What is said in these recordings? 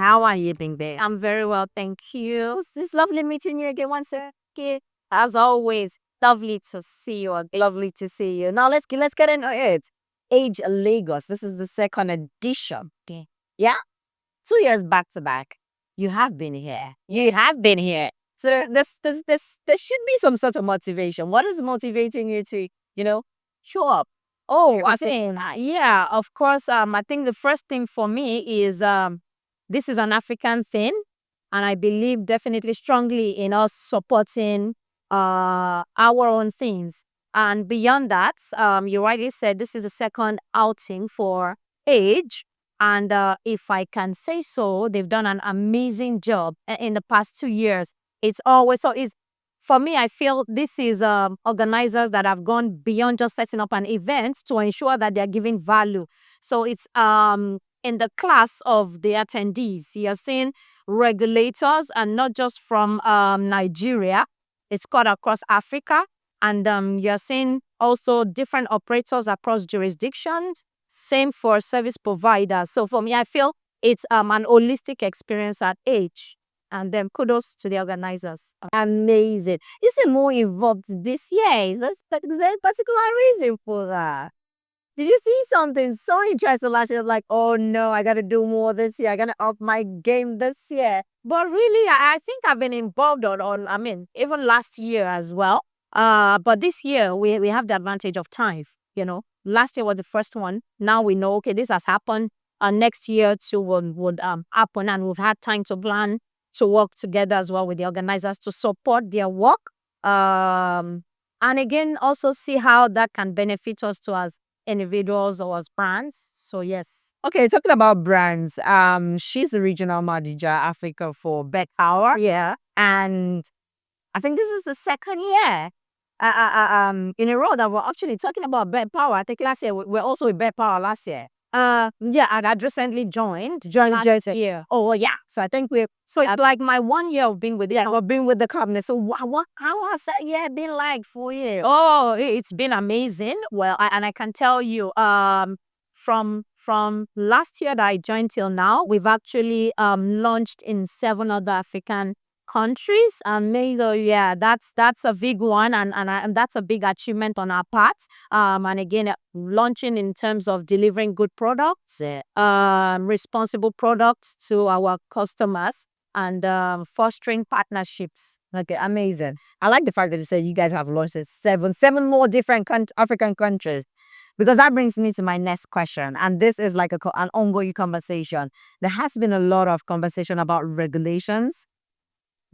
How are you, Bingbe? I'm very well, thank you. It's lovely meeting you again once again. As always, lovely to see you again. Lovely to see you. Now let's get into it. Age Lagos. This is the second edition. Okay. Yeah, 2 years back to back. You have been here. You have been here. So there should be some sort of motivation. What is motivating you to show up? Oh, I think yeah, of course. I think the first thing for me is this is an African thing, and I believe definitely strongly in us supporting our own things. And beyond that, you rightly said this is the second outing for Age. And if I can say so, they've done an amazing job in the past 2 years. It's always so. It's for me. I feel this is organizers that have gone beyond just setting up an event to ensure that they're giving value. So it's in the class of the attendees. You're seeing regulators, and not just from Nigeria. It's cut across Africa, and you're seeing also different operators across jurisdictions. Same for service providers. So for me, I feel it's an holistic experience at Age. And then kudos to the organizers. Amazing. You seem more involved this year. Is there a particular reason for that? Did you see something so interesting last year? Like, oh no, I got to do more this year. I got to up my game this year. But really, I think I've been involved I mean, even last year as well. But this year, we have the advantage of time, Last year was the first one. Now we know, okay, this has happened. Next year too would happen, and we've had time to plan, to work together as well with the organizers to support their work. And again, also see how that can benefit us to as individuals or as brands. So yes. Okay, talking about brands, she's the regional manager Africa for betPawa. Yeah. And I think this is the second year in a row that we're actually talking about betPawa. I think last year we're also with betPawa last year. Yeah, and I'd recently joined Last year. Oh yeah. So I think So it's like my 1 year of being with yeah, we've been with the company. So how has that year been like for you? Oh, it's been amazing. Well, and I can tell you, from last year that I joined till now, we've actually launched in 7 other African countries. And yeah, that's a big one, and that's a big achievement on our part. And again, launching in terms of delivering good products, responsible products to our customers, and fostering partnerships. Okay, amazing. I like the fact that you said you guys have launched in seven more different African countries, because that brings me to my next question. And this is like an ongoing conversation. There has been a lot of conversation about regulations,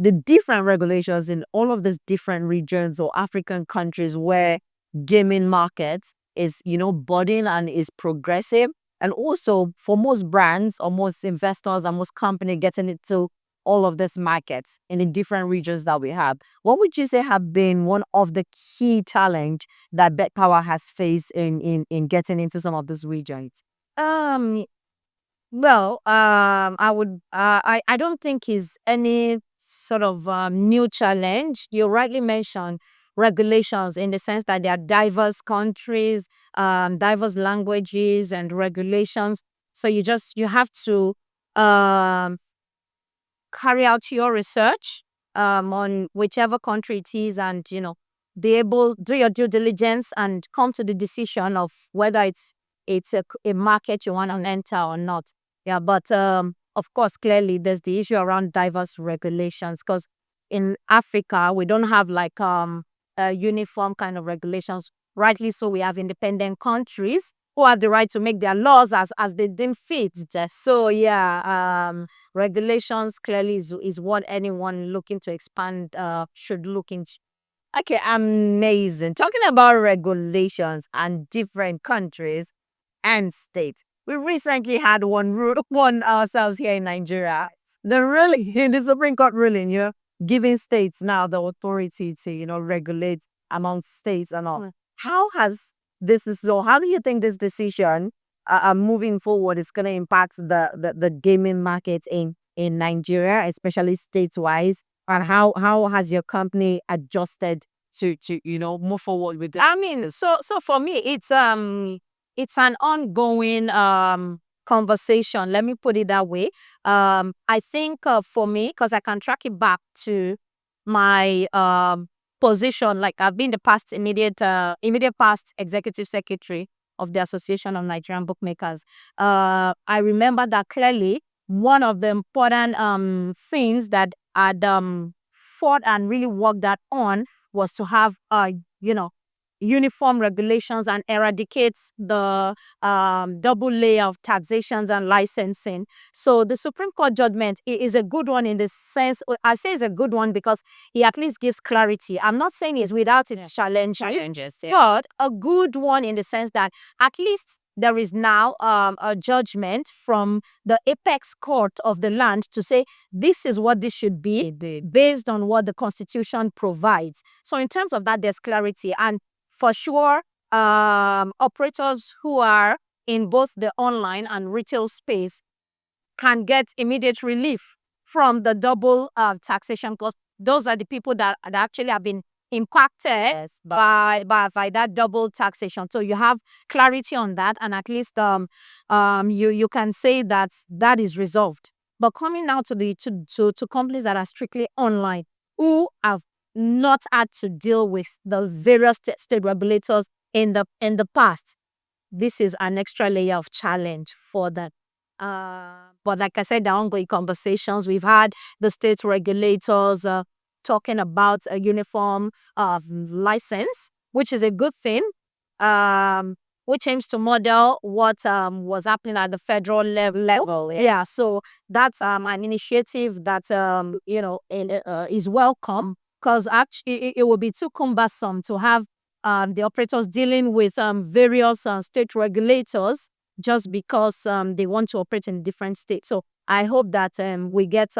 the different regulations in all of these different regions or African countries where gaming markets is, budding and is progressive. And also for most brands or most investors and most companies getting into all of these markets in the different regions that we have, what would you say have been one of the key challenge that betPawa has faced in getting into some of those regions? Well, I don't think is any sort of new challenge. You rightly mentioned regulations in the sense that there are diverse countries, diverse languages and regulations. So you have to carry out your research on whichever country it is, and do your due diligence and come to the decision of whether it's a market you want to enter or not. Yeah, but of course, clearly there's the issue around diverse regulations, because in Africa we don't have like a uniform kind of regulations. Rightly so, we have independent countries who have the right to make their laws as they deem fit. So yeah, regulations clearly is what anyone looking to expand should look into. Okay, amazing. Talking about regulations and different countries and states, we recently had one ourselves here in Nigeria. The Supreme Court ruling, giving states now the authority to, regulate among states and all. How do you think this decision moving forward is going to impact the gaming market in Nigeria, especially states-wise? And how has your company adjusted to move forward with this? I mean, so for me, it's an ongoing conversation. Let me put it that way. I think for me, because I can track it back to my position, like I've been the past immediate past executive secretary of the Association of Nigerian Bookmakers. I remember that clearly. One of the important things that I'd fought and really worked that on was to have you know uniform regulations and eradicate the double layer of taxations and licensing. So the Supreme Court judgment is a good one in the sense, I say it's a good one because it at least gives clarity. I'm not saying it's without its challenges, but a good one in the sense that at least there is now a judgment from the apex court of the land to say this is what this should be based on what the Constitution provides. So in terms of that, there's clarity. And for sure, operators who are in both the online and retail space can get immediate relief from the double taxation, because those are the people that actually have been impacted by that double taxation. So you have clarity on that, and at least you can say that that is resolved. But coming now to the to companies that are strictly online, who have not had to deal with the various state regulators in the past, this is an extra layer of challenge for them. But like I said, the ongoing conversations we've had, the state regulators talking about a uniform license, which is a good thing, which aims to model what was happening at the federal level. Yeah, so that's an initiative that is welcome, because actually it would be too cumbersome to have the operators dealing with various state regulators just because they want to operate in different states. So I hope that we get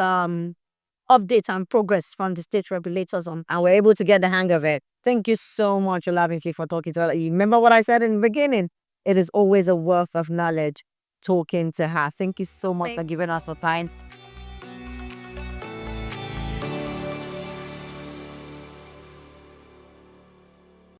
updates and progress from the state regulators on, and we're able to get the hang of it. Thank you so much, Olabimpe, for talking to her. You remember what I said in the beginning? It is always a wealth of knowledge talking to her. Thank you so much for giving us your time.